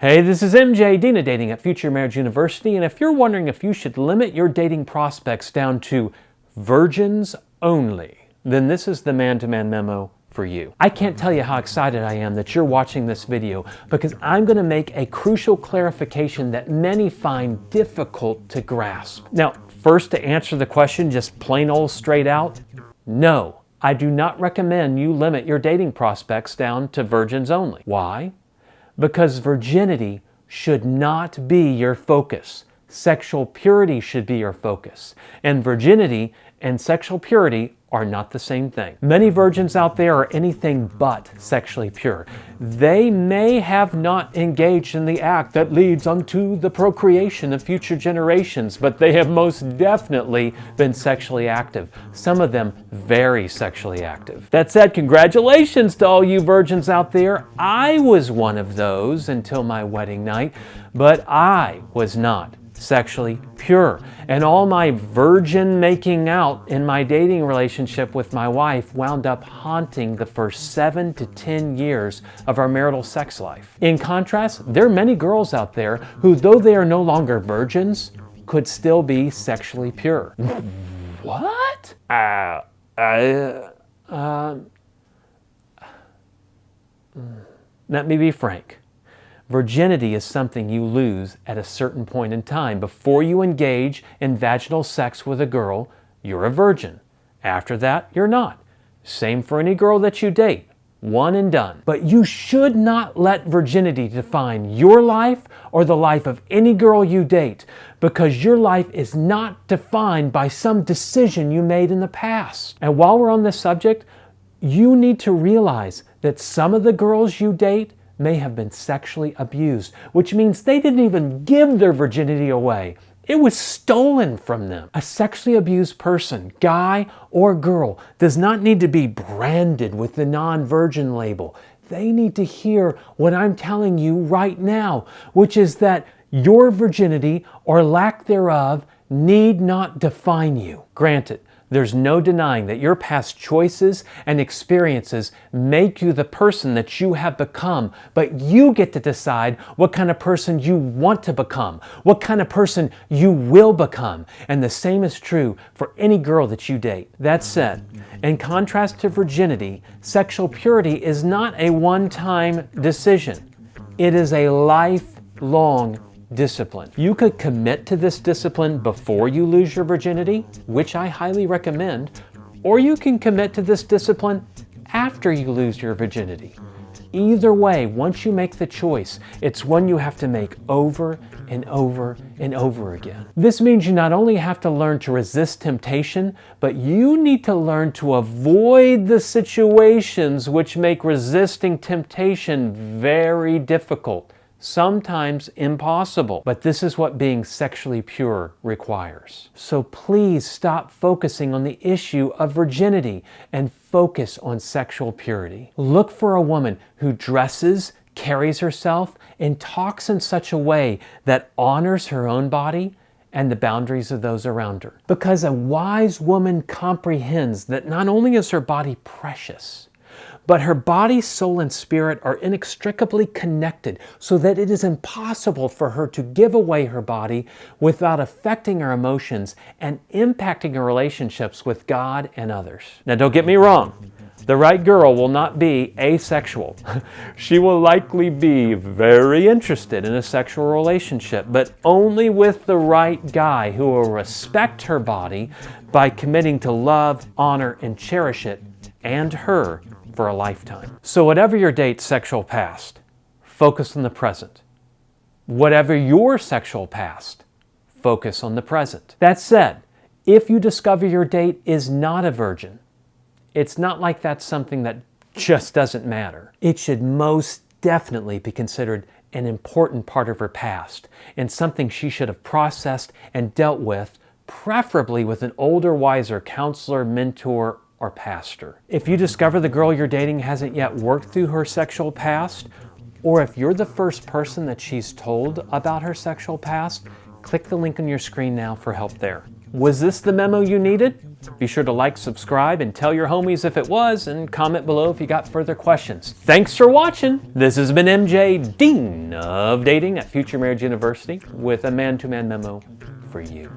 Hey, this is MJ, Dean of Dating at Future Marriage University, and if you're wondering if you should limit your dating prospects down to virgins only, then this is the man-to-man memo for you. I can't tell you how excited I am that you're watching this video because I'm going to make a crucial clarification that many find difficult to grasp. Now, first, to answer the question just plain old straight out, no, I do not recommend you limit your dating prospects down to virgins only. Why? Because virginity should not be your focus. Sexual purity should be your focus. And virginity and sexual purity are not the same thing. Many virgins out there are anything but sexually pure. They may have not engaged in the act that leads unto the procreation of future generations, but they have most definitely been sexually active. Some of them very sexually active. That said, congratulations to all you virgins out there. I was one of those until my wedding night, but I was not sexually pure. And all my virgin making out in my dating relationship with my wife wound up haunting the first 7 to 10 years of our marital sex life. In contrast, there are many girls out there who, though they are no longer virgins, could still be sexually pure. What? Let me be frank. Virginity is something you lose at a certain point in time. Before you engage in vaginal sex with a girl, you're a virgin. After that, you're not. Same for any girl that you date. One and done. But you should not let virginity define your life or the life of any girl you date, because your life is not defined by some decision you made in the past. And while we're on this subject, you need to realize that some of the girls you date may have been sexually abused, which means they didn't even give their virginity away. It was stolen from them. A sexually abused person, guy or girl, does not need to be branded with the non-virgin label. They need to hear what I'm telling you right now, which is that your virginity or lack thereof need not define you. Granted, there's no denying that your past choices and experiences make you the person that you have become, but you get to decide what kind of person you want to become, what kind of person you will become. And the same is true for any girl that you date. That said, in contrast to virginity, sexual purity is not a one-time decision. It is a lifelong discipline. You could commit to this discipline before you lose your virginity, which I highly recommend, or you can commit to this discipline after you lose your virginity. Either way, once you make the choice, it's one you have to make over and over and over again. This means you not only have to learn to resist temptation, but you need to learn to avoid the situations which make resisting temptation very difficult. Sometimes impossible. But this is what being sexually pure requires. So please stop focusing on the issue of virginity and focus on sexual purity. Look for a woman who dresses, carries herself, and talks in such a way that honors her own body and the boundaries of those around her. Because a wise woman comprehends that not only is her body precious, but her body, soul, and spirit are inextricably connected so that it is impossible for her to give away her body without affecting her emotions and impacting her relationships with God and others. Now, don't get me wrong. The right girl will not be asexual. She will likely be very interested in a sexual relationship, but only with the right guy who will respect her body by committing to love, honor, and cherish it and her for a lifetime. So whatever your date's sexual past, focus on the present. Whatever your sexual past, focus on the present. That said, if you discover your date is not a virgin, it's not like that's something that just doesn't matter. It should most definitely be considered an important part of her past and something she should have processed and dealt with, preferably with an older, wiser counselor, mentor, or pastor. If you discover the girl you're dating hasn't yet worked through her sexual past, or if you're the first person that she's told about her sexual past, click the link on your screen now for help there. Was this the memo you needed? Be sure to like, subscribe, and tell your homies if it was, and comment below if you got further questions. Thanks for watching. This has been MJ, Dean of Dating at Future Marriage University, with a man-to-man memo for you.